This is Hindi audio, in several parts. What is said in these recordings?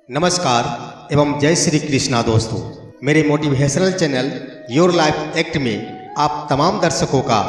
नमस्कार एवं जय श्री कृष्णा दोस्तों। मेरे motivational channel your life act में आप तमाम दर्शकों का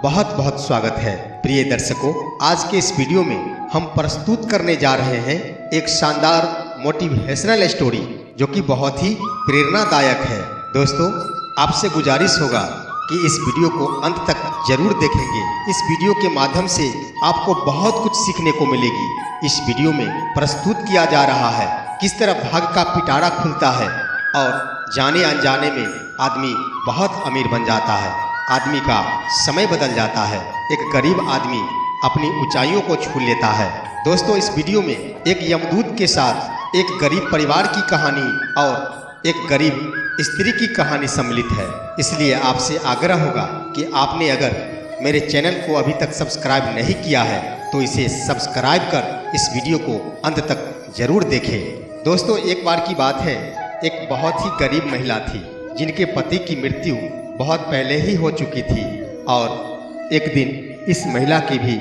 बहुत बहुत स्वागत है। प्रिय दर्शकों, आज के इस वीडियो में हम प्रस्तुत करने जा रहे हैं एक शानदार मोटिवेशनल स्टोरी जो कि बहुत ही प्रेरणादायक है। दोस्तों, आपसे गुजारिश होगा कि इस वीडियो को अंत तक जरूर देखेंगे। इस वीडियो के माध्यम से आपको बहुत कुछ सीखने को मिलेगी। इस वीडियो में प्रस्तुत किया जा रहा है किस तरह भाग्य का पिटारा खुलता है और जाने अनजाने में आदमी बहुत अमीर बन जाता है, आदमी का समय बदल जाता है, एक गरीब आदमी अपनी ऊंचाइयों को छू लेता है। दोस्तों, इस वीडियो में एक यमदूत के साथ एक गरीब परिवार की कहानी और एक गरीब स्त्री की कहानी सम्मिलित है। इसलिए आपसे आग्रह होगा कि आपने अगर मेरे चैनल को अभी तक सब्सक्राइब नहीं किया है तो इसे सब्सक्राइब कर इस वीडियो को अंत तक जरूर देखें। दोस्तों, एक बार की बात है, एक बहुत ही गरीब महिला थी जिनके पति की मृत्यु बहुत पहले ही हो चुकी थी और एक दिन इस महिला की भी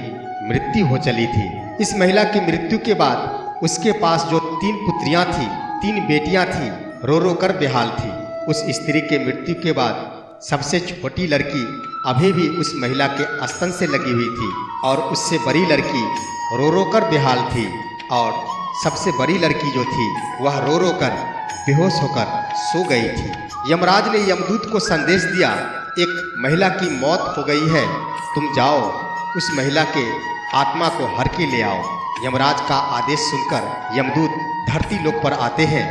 मृत्यु हो चली थी। इस महिला की मृत्यु के बाद उसके पास जो 3 पुत्रियां थी, 3 बेटियां थी, रो रो कर बेहाल थी। उस स्त्री के मृत्यु के बाद सबसे छोटी लड़की अभी भी उस महिला के स्तन से लगी हुई थी और उससे बड़ी लड़की रो रो कर बेहाल थी और सबसे बड़ी लड़की जो थी वह रो रो कर बेहोश होकर सो गई थी। यमराज ने यमदूत को संदेश दिया, एक महिला की मौत हो गई है, तुम जाओ उस महिला के आत्मा को हर के ले आओ। यमराज का आदेश सुनकर यमदूत धरती लोक पर आते हैं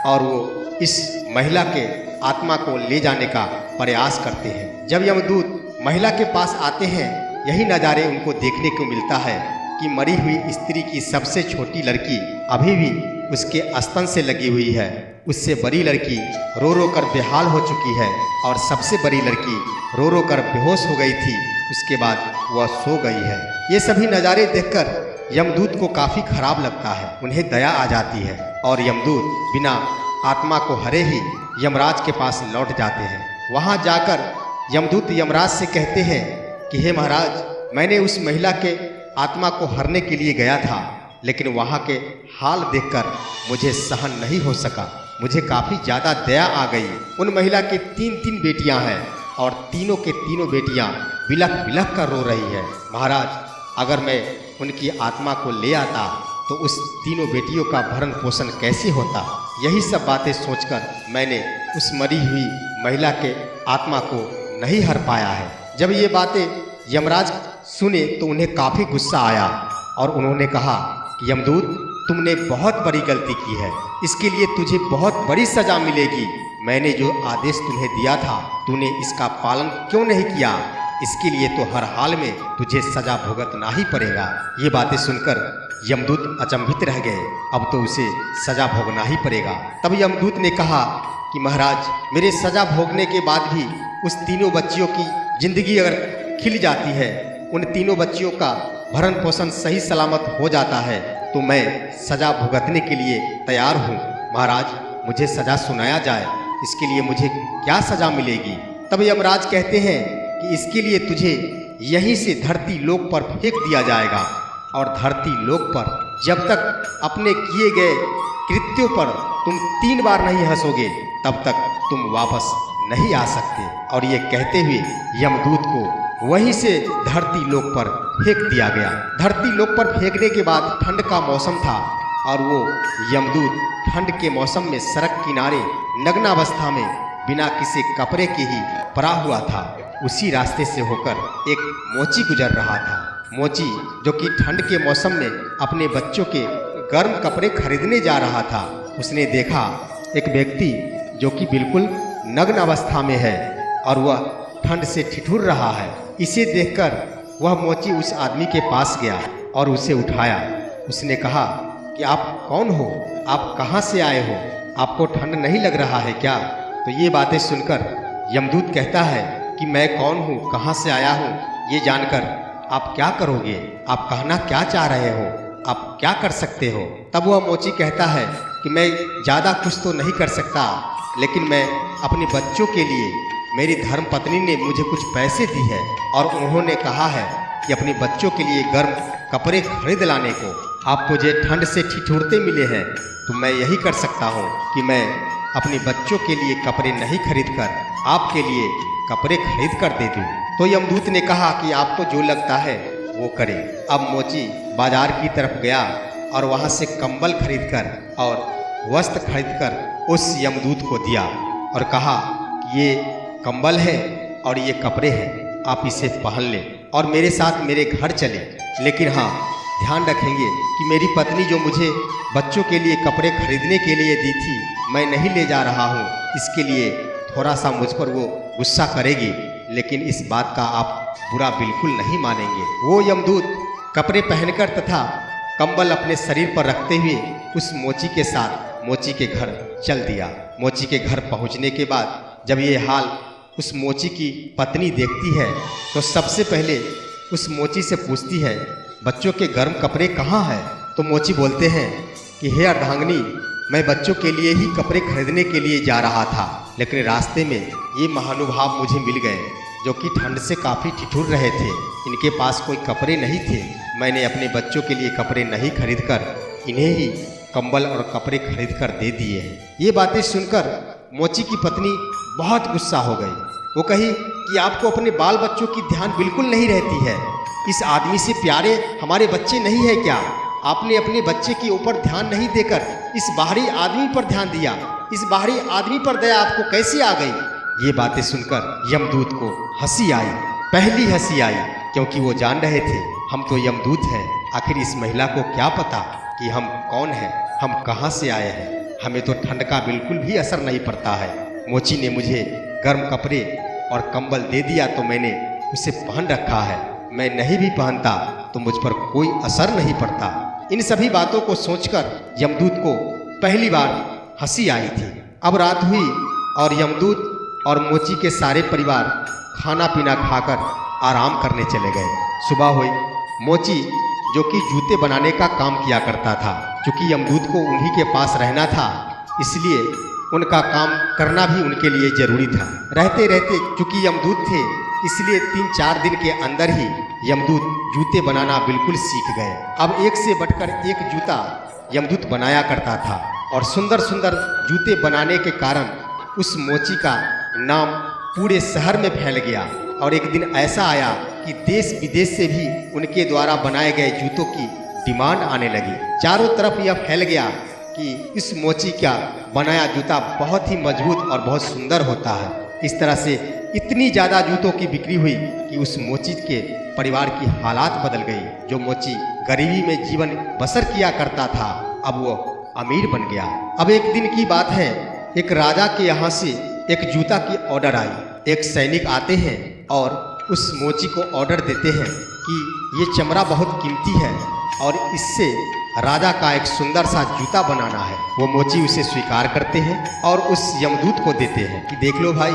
और वो इस महिला के आत्मा को ले जाने का प्रयास करते हैं। जब यमदूत महिला के पास आते हैं, यही नज़ारे उनको देखने को मिलता है कि मरी हुई स्त्री की सबसे छोटी लड़की अभी भी उसके स्तन से लगी हुई है, उससे बड़ी लड़की रो रो कर बेहाल हो चुकी है और सबसे बड़ी लड़की रो रो कर बेहोश हो गई थी। उसके बाद वह सो गई है। ये सभी नज़ारे देखकर यमदूत को काफ़ी खराब लगता है, उन्हें दया आ जाती है और यमदूत बिना आत्मा को हरे ही यमराज के पास लौट जाते हैं। वहाँ जाकर यमदूत यमराज से कहते हैं कि हे महाराज, मैंने उस महिला के आत्मा को हरने के लिए गया था, लेकिन वहाँ के हाल देखकर मुझे सहन नहीं हो सका, मुझे काफ़ी ज़्यादा दया आ गई। उन महिला की 3 बेटियां हैं और तीनों के तीनों बेटियां बिलख बिलख कर रो रही है। महाराज, अगर मैं उनकी आत्मा को ले आता तो उस तीनों बेटियों का भरण पोषण कैसे होता। यही सब बातें सोचकर मैंने उस मरी हुई महिला के आत्मा को नहीं हर पाया है। जब ये बातें यमराज सुने तो उन्हें काफ़ी गुस्सा आया और उन्होंने कहा कि यमदूत, तुमने बहुत बड़ी गलती की है, इसके लिए तुझे बहुत बड़ी सज़ा मिलेगी। मैंने जो आदेश तुम्हें दिया था, तूने इसका पालन क्यों नहीं किया? इसके लिए तो हर हाल में तुझे सज़ा भुगतना ही पड़ेगा। ये बातें सुनकर यमदूत अचंभित रह गए, अब तो उसे सज़ा भोगना ही पड़ेगा। तब यमदूत ने कहा कि महाराज, मेरे सज़ा भोगने के बाद भी उस तीनों बच्चियों की जिंदगी अगर खिल जाती है, उन तीनों बच्चियों का भरण पोषण सही सलामत हो जाता है, तो मैं सज़ा भुगतने के लिए तैयार हूँ। महाराज, मुझे सज़ा सुनाया जाए, इसके लिए मुझे क्या सज़ा मिलेगी? तब यमराज कहते हैं कि इसके लिए तुझे यहीं से धरती लोक पर फेंक दिया जाएगा और धरती लोक पर जब तक अपने किए गए कृत्यों पर तुम 3 बार नहीं हंसोगे, तब तक तुम वापस नहीं आ सकते। और ये कहते हुए यमदूत को वहीं से धरती लोक पर फेंक दिया गया। धरती लोक पर फेंकने के बाद ठंड का मौसम था और वो यमदूत ठंड के मौसम में सड़क किनारे नग्नावस्था में बिना किसी कपड़े के ही पड़ा हुआ था। उसी रास्ते से होकर एक मोची गुजर रहा था। मोची, जो कि ठंड के मौसम में अपने बच्चों के गर्म कपड़े खरीदने जा रहा था, उसने देखा एक व्यक्ति जो कि बिल्कुल नग्न अवस्था में है और वह ठंड से ठिठुर रहा है। इसे देखकर वह मोची उस आदमी के पास गया और उसे उठाया। उसने कहा कि आप कौन हो? आप कहाँ से आए हो? आपको ठंड नहीं लग रहा है क्या? तो ये बातें सुनकर यमदूत कहता है कि मैं कौन हूँ, कहाँ से आया हूँ, ये जानकर आप क्या करोगे? आप कहना क्या चाह रहे हो? आप क्या कर सकते हो? तब वह मोची कहता है कि मैं ज़्यादा कुछ तो नहीं कर सकता, लेकिन मैं अपने बच्चों के लिए, मेरी धर्मपत्नी ने मुझे कुछ पैसे दी है और उन्होंने कहा है कि अपने बच्चों के लिए गर्म कपड़े खरीद लाने को। आप मुझे ठंड से ठिठुरते मिले हैं, तो मैं यही कर सकता हूँ कि मैं अपने बच्चों के लिए कपड़े नहीं खरीद कर आपके लिए कपड़े खरीद कर दे दूँ। तो यमदूत ने कहा कि आपको जो लगता है वो करें। अब मोची बाजार की तरफ गया और वहाँ से कंबल खरीद कर और वस्त्र खरीद कर उस यमदूत को दिया और कहा कि ये कंबल है और ये कपड़े हैं, आप इसे पहन लें और मेरे साथ मेरे घर चलें। लेकिन हाँ, ध्यान रखेंगे कि मेरी पत्नी जो मुझे बच्चों के लिए कपड़े खरीदने के लिए दी थी, मैं नहीं ले जा रहा हूँ। इसके लिए थोड़ा सा मुझ पर वो गुस्सा करेगी, लेकिन इस बात का आप बुरा बिल्कुल नहीं मानेंगे। वो यमदूत कपड़े पहनकर तथा कंबल अपने शरीर पर रखते हुए उस मोची के साथ मोची के घर चल दिया। मोची के घर पहुँचने के बाद जब ये हाल उस मोची की पत्नी देखती है तो सबसे पहले उस मोची से पूछती है, बच्चों के गर्म कपड़े कहाँ हैं? तो मोची बोलते हैं कि हे अर्धांगिनी, मैं बच्चों के लिए ही कपड़े खरीदने के लिए जा रहा था, लेकिन रास्ते में ये महानुभाव मुझे मिल गए जो कि ठंड से काफ़ी ठिठुर रहे थे। इनके पास कोई कपड़े नहीं थे। मैंने अपने बच्चों के लिए कपड़े नहीं खरीद कर इन्हें ही कंबल और कपड़े खरीद कर दे दिए हैं। ये बातें सुनकर मोची की पत्नी बहुत गुस्सा हो गई। वो कही कि आपको अपने बाल बच्चों की ध्यान बिल्कुल नहीं रहती है। इस आदमी से प्यारे हमारे बच्चे नहीं है क्या? आपने अपने बच्चे के ऊपर ध्यान नहीं देकर इस बाहरी आदमी पर ध्यान दिया। इस बाहरी आदमी पर दया आपको कैसे आ गई? ये बातें सुनकर यमदूत को हंसी आई, पहली हंसी आई, क्योंकि वो जान रहे थे हम तो यमदूत हैं। आखिर इस महिला को क्या पता कि हम कौन हैं, हम कहाँ से आए हैं। हमें तो ठंड का बिल्कुल भी असर नहीं पड़ता है। मोची ने मुझे गर्म कपड़े और कंबल दे दिया तो मैंने उसे पहन रखा है। मैं नहीं भी पहनता तो मुझ पर कोई असर नहीं पड़ता। इन सभी बातों को सोचकर यमदूत को पहली बार हंसी आई थी। अब रात हुई और यमदूत और मोची के सारे परिवार खाना पीना खाकर आराम करने चले गए। सुबह हुई। मोची जो कि जूते बनाने का काम किया करता था, क्योंकि यमदूत को उन्हीं के पास रहना था, इसलिए उनका काम करना भी उनके लिए जरूरी था। रहते रहते चूँकि यमदूत थे, इसलिए 3-4 दिन के अंदर ही यमदूत जूते बनाना बिल्कुल सीख गए। अब एक से बढ़कर एक जूता यमदूत बनाया करता था और सुंदर सुंदर जूते बनाने के कारण उस मोची का नाम पूरे शहर में फैल गया। और एक दिन ऐसा आया कि देश विदेश से भी उनके द्वारा बनाए गए जूतों की डिमांड आने लगी। चारों तरफ यह फैल गया कि इस मोची का बनाया जूता बहुत ही मजबूत और बहुत सुंदर होता है। इस तरह से इतनी ज़्यादा जूतों की बिक्री हुई कि उस मोची के परिवार की हालात बदल गई। जो मोची गरीबी में जीवन बसर किया करता था, अब वो अमीर बन गया। अब एक दिन की बात है, एक राजा के यहाँ से एक जूता की ऑर्डर आई। एक सैनिक आते हैं और उस मोची को ऑर्डर देते हैं कि ये चमड़ा बहुत कीमती है और इससे राजा का एक सुंदर सा जूता बनाना है। वो मोची उसे स्वीकार करते हैं और उस यमदूत को देते हैं कि देख लो भाई,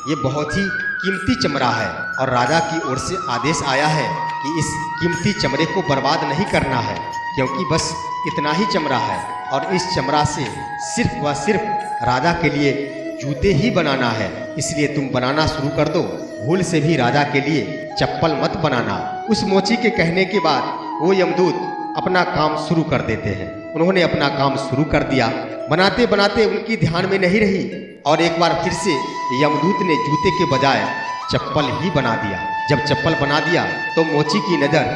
ये बहुत ही कीमती चमड़ा है और राजा की ओर से आदेश आया है कि इस कीमती चमड़े को बर्बाद नहीं करना है, क्योंकि बस इतना ही चमड़ा है और इस चमड़ा से सिर्फ व सिर्फ राजा के लिए जूते ही बनाना है। इसलिए तुम बनाना शुरू कर दो। भूल से भी राजा के लिए चप्पल मत बनाना। उस मोची के कहने के बाद वो यमदूत अपना काम शुरू कर देते हैं। उन्होंने अपना काम शुरू कर दिया। बनाते बनाते उनकी ध्यान में नहीं रही और एक बार फिर से यमदूत ने जूते के बजाय चप्पल ही बना दिया। जब चप्पल बना दिया तो मोची की नज़र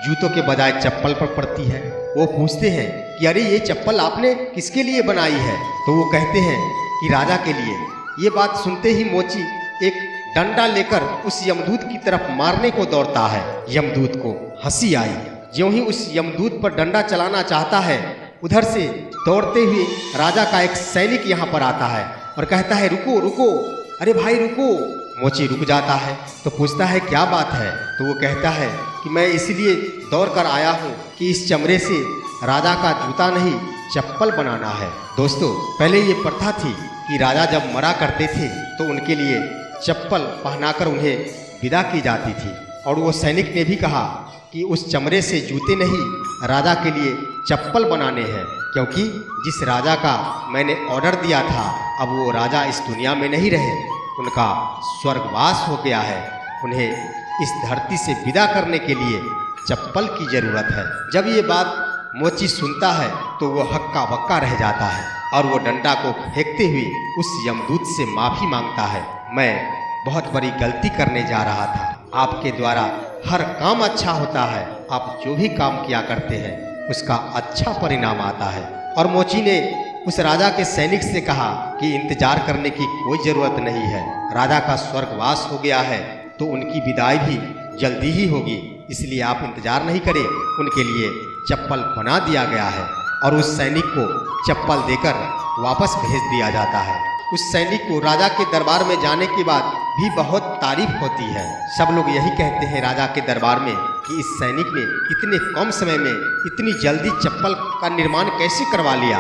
जूतों के बजाय चप्पल पर पड़ती है। वो पूछते हैं कि अरे ये चप्पल आपने किसके लिए बनाई है? तो वो कहते हैं कि राजा के लिए। ये बात सुनते ही मोची एक डंडा लेकर उस यमदूत की तरफ मारने को दौड़ता है। यमदूत को हंसी आई। ज्यों ही उस यमदूत पर डंडा चलाना चाहता है, उधर से दौड़ते हुए राजा का एक सैनिक यहाँ पर आता है और कहता है रुको रुको, अरे भाई रुको। मोची रुक जाता है तो पूछता है क्या बात है? तो वो कहता है कि मैं इसलिए दौड़ कर आया हूँ कि इस चमड़े से राजा का जूता नहीं चप्पल बनाना है। दोस्तों, पहले ये प्रथा थी कि राजा जब मरा करते थे तो उनके लिए चप्पल पहनाकर उन्हें विदा की जाती थी। और वो सैनिक ने भी कहा कि उस चमड़े से जूते नहीं, राजा के लिए चप्पल बनाने हैं, क्योंकि जिस राजा का मैंने ऑर्डर दिया था अब वो राजा इस दुनिया में नहीं रहे, उनका स्वर्गवास हो गया है। उन्हें इस धरती से विदा करने के लिए चप्पल की ज़रूरत है। जब ये बात मोची सुनता है तो वो हक्का बक्का रह जाता है और वो डंडा को फेंकते हुए उस यमदूत से माफी मांगता है। मैं बहुत बड़ी गलती करने जा रहा था। आपके द्वारा हर काम अच्छा होता है। आप जो भी काम किया करते हैं उसका अच्छा परिणाम आता है। और मोची ने उस राजा के सैनिक से कहा कि इंतजार करने की कोई जरूरत नहीं है। राजा का स्वर्गवास हो गया है तो उनकी विदाई भी जल्दी ही होगी, इसलिए आप इंतजार नहीं करें। उनके लिए चप्पल बना दिया गया है और उस सैनिक को चप्पल देकर वापस भेज दिया जाता है। उस सैनिक को राजा के दरबार में जाने के बाद भी बहुत तारीफ होती है। सब लोग यही कहते हैं राजा के दरबार में कि इस सैनिक ने इतने कम समय में इतनी जल्दी चप्पल का निर्माण कैसे करवा लिया।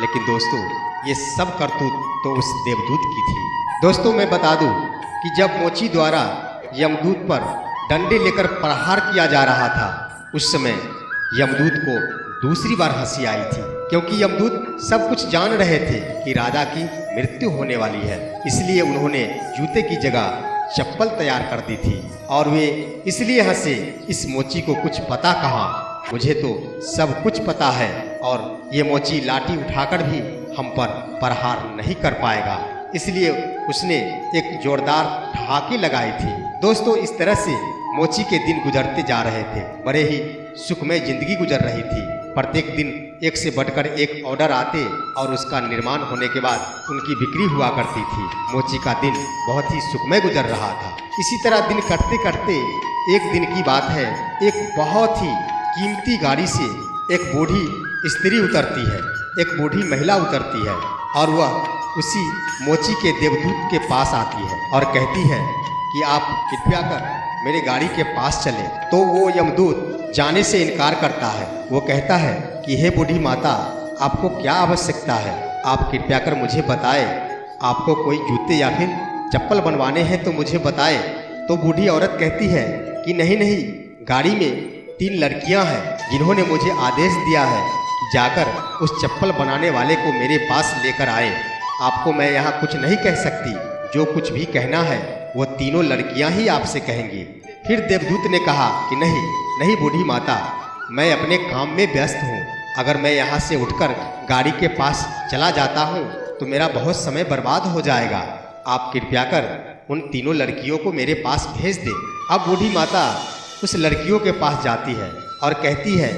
लेकिन दोस्तों, ये सब करतूत तो उस देवदूत की थी। दोस्तों, मैं बता दूं कि जब मोची द्वारा यमदूत पर डंडे लेकर प्रहार किया जा रहा था, उस समय यमदूत को दूसरी बार हंसी आई थी, क्योंकि यमदूत सब कुछ जान रहे थे कि राजा की मृत्यु होने वाली है। इसलिए उन्होंने जूते की जगह चप्पल तैयार कर दी थी और वे इसलिए हंसे, इस मोची को कुछ पता कहाँ, मुझे तो सब कुछ पता है और ये मोची लाठी उठाकर भी हम पर प्रहार नहीं कर पाएगा। इसलिए उसने एक जोरदार ठहाके लगाई थी। दोस्तों, इस तरह से मोची के दिन गुजरते जा रहे थे। बड़े ही सुखमय जिंदगी गुजर रही थी। प्रत्येक दिन एक से बढ़कर एक ऑर्डर आते और उसका निर्माण होने के बाद उनकी बिक्री हुआ करती थी। मोची का दिन बहुत ही सुखमय गुजर रहा था। इसी तरह दिन कटते कटते एक दिन की बात है, एक बहुत ही कीमती गाड़ी से एक बूढ़ी स्त्री उतरती है, एक बूढ़ी महिला उतरती है और वह उसी मोची के देवदूत के पास आती है और कहती है कि आप कृपया कर मेरे गाड़ी के पास चले। तो वो यमदूत जाने से इनकार करता है। वो कहता है कि हे बूढ़ी माता, आपको क्या आवश्यकता है, आप कृपया कर मुझे बताएं। आपको कोई जूते या फिर चप्पल बनवाने हैं तो मुझे बताएं। तो बूढ़ी औरत कहती है कि नहीं नहीं, गाड़ी में 3 लड़कियां हैं जिन्होंने मुझे आदेश दिया है कि जाकर उस चप्पल बनाने वाले को मेरे पास लेकर आए। आपको मैं यहाँ कुछ नहीं कह सकती, जो कुछ भी कहना है वो तीनों लड़कियां ही आपसे कहेंगी। फिर देवदूत ने कहा कि नहीं नहीं बूढ़ी माता, मैं अपने काम में व्यस्त हूँ। अगर मैं यहाँ से उठकर गाड़ी के पास चला जाता हूँ तो मेरा बहुत समय बर्बाद हो जाएगा। आप कृपया कर उन तीनों लड़कियों को मेरे पास भेज दें। अब बूढ़ी माता उस लड़कियों के पास जाती है और कहती है,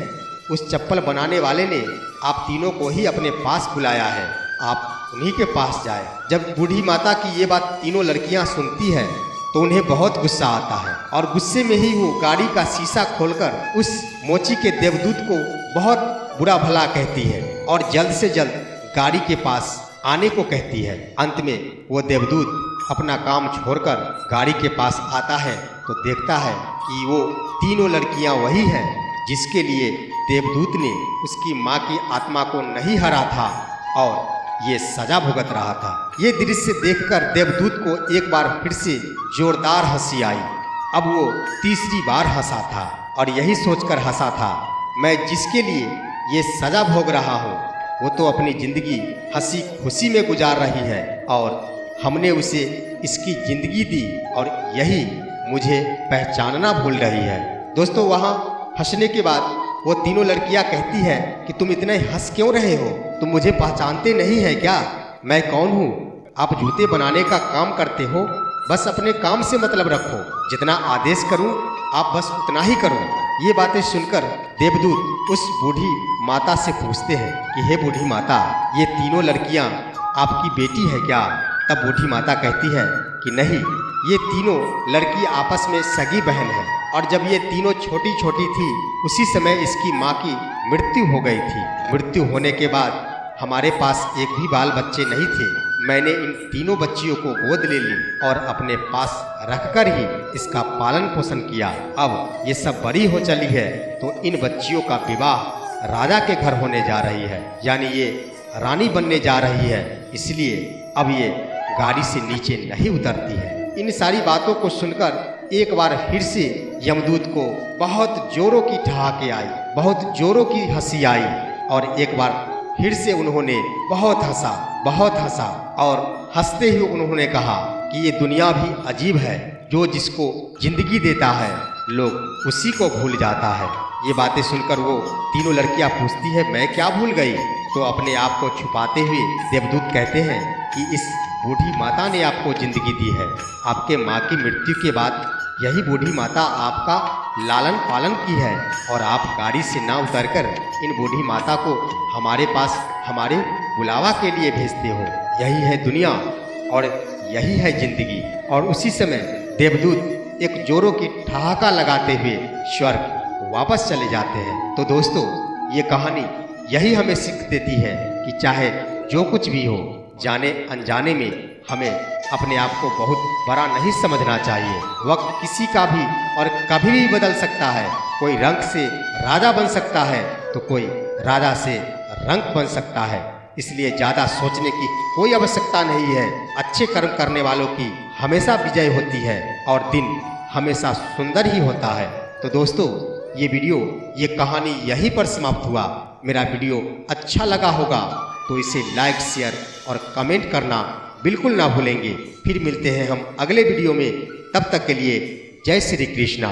उस चप्पल बनाने वाले ने आप तीनों को ही अपने पास बुलाया है, आप उन्हीं के पास जाए। जब बूढ़ी माता की ये बात तीनों लड़कियां सुनती है तो उन्हें बहुत गुस्सा आता है और गुस्से में ही वो गाड़ी का शीशा खोलकर उस मोची के देवदूत को बहुत बुरा भला कहती है और जल्द से जल्द गाड़ी के पास आने को कहती है। अंत में वो देवदूत अपना काम छोड़कर गाड़ी के पास आता है तो देखता है कि वो तीनों लड़कियां वही हैं जिसके लिए देवदूत ने उसकी माँ की आत्मा को नहीं हरा था और ये सजा भुगत रहा था। ये दृश्य देखकर देवदूत को एक बार फिर से जोरदार हंसी आई। अब वो तीसरी बार हंसा था और यही सोचकर हंसा था, मैं जिसके लिए ये सजा भोग रहा हूँ वो तो अपनी जिंदगी हंसी खुशी में गुजार रही है और हमने उसे इसकी जिंदगी दी और यही मुझे पहचानना भूल रही है। दोस्तों, वहाँ हंसने के बाद वो तीनों लड़कियां कहती है कि तुम इतने हंस क्यों रहे हो, तुम मुझे पहचानते नहीं है क्या, मैं कौन हूँ। आप जूते बनाने का काम करते हो, बस अपने काम से मतलब रखो, जितना आदेश करूँ आप बस उतना ही करो। ये बातें सुनकर देवदूत उस बूढ़ी माता से पूछते हैं कि हे बूढ़ी माता, ये तीनों लड़कियां आपकी बेटी है क्या। तब बूढ़ी माता कहती है कि नहीं, ये तीनों लड़की आपस में सगी बहन है और जब ये तीनों छोटी छोटी थी उसी समय इसकी माँ की मृत्यु हो गई थी। मृत्यु होने के बाद हमारे पास एक भी बाल बच्चे नहीं थे। मैंने इन तीनों बच्चियों को गोद ले ली और अपने पास रखकर ही इसका पालन पोषण किया। अब ये सब बड़ी हो चली है तो इन बच्चियों का विवाह राजा के घर होने जा रही है, यानी ये रानी बनने जा रही है, इसलिए अब ये गाड़ी से नीचे नहीं उतरती है। इन सारी बातों को सुनकर एक बार फिर से यमदूत को बहुत जोरों की ठहाके आई, बहुत जोरों की हंसी आई और एक बार फिर से उन्होंने बहुत हंसा और हंसते ही उन्होंने कहा कि ये दुनिया भी अजीब है, जो जिसको जिंदगी देता है लोग उसी को भूल जाता है। ये बातें सुनकर वो तीनों लड़कियां पूछती है मैं क्या भूल गई। तो अपने आप को छुपाते हुए देवदूत कहते हैं कि इस बूढ़ी माता ने आपको जिंदगी दी है। आपके माँ की मृत्यु के बाद यही बूढ़ी माता आपका लालन पालन की है और आप गाड़ी से ना उतरकर इन बूढ़ी माता को हमारे पास हमारे बुलावा के लिए भेजते हो। यही है दुनिया और यही है जिंदगी। और उसी समय देवदूत एक जोरों की ठहाका लगाते हुए स्वर्ग वापस चले जाते हैं। तो दोस्तों, ये कहानी यही हमें सीख देती है कि चाहे जो कुछ भी हो, जाने अनजाने में हमें अपने आप को बहुत बड़ा नहीं समझना चाहिए। वक्त किसी का भी और कभी भी बदल सकता है। कोई रंक से राजा बन सकता है तो कोई राजा से रंक बन सकता है। इसलिए ज़्यादा सोचने की कोई आवश्यकता नहीं है। अच्छे कर्म करने वालों की हमेशा विजय होती है और दिन हमेशा सुंदर ही होता है। तो दोस्तों, ये वीडियो, ये कहानी यहीं पर समाप्त हुआ। मेरा वीडियो अच्छा लगा होगा तो इसे लाइक, शेयर और कमेंट करना बिल्कुल ना भूलेंगे। फिर मिलते हैं हम अगले वीडियो में। तब तक के लिए जय श्री कृष्णा।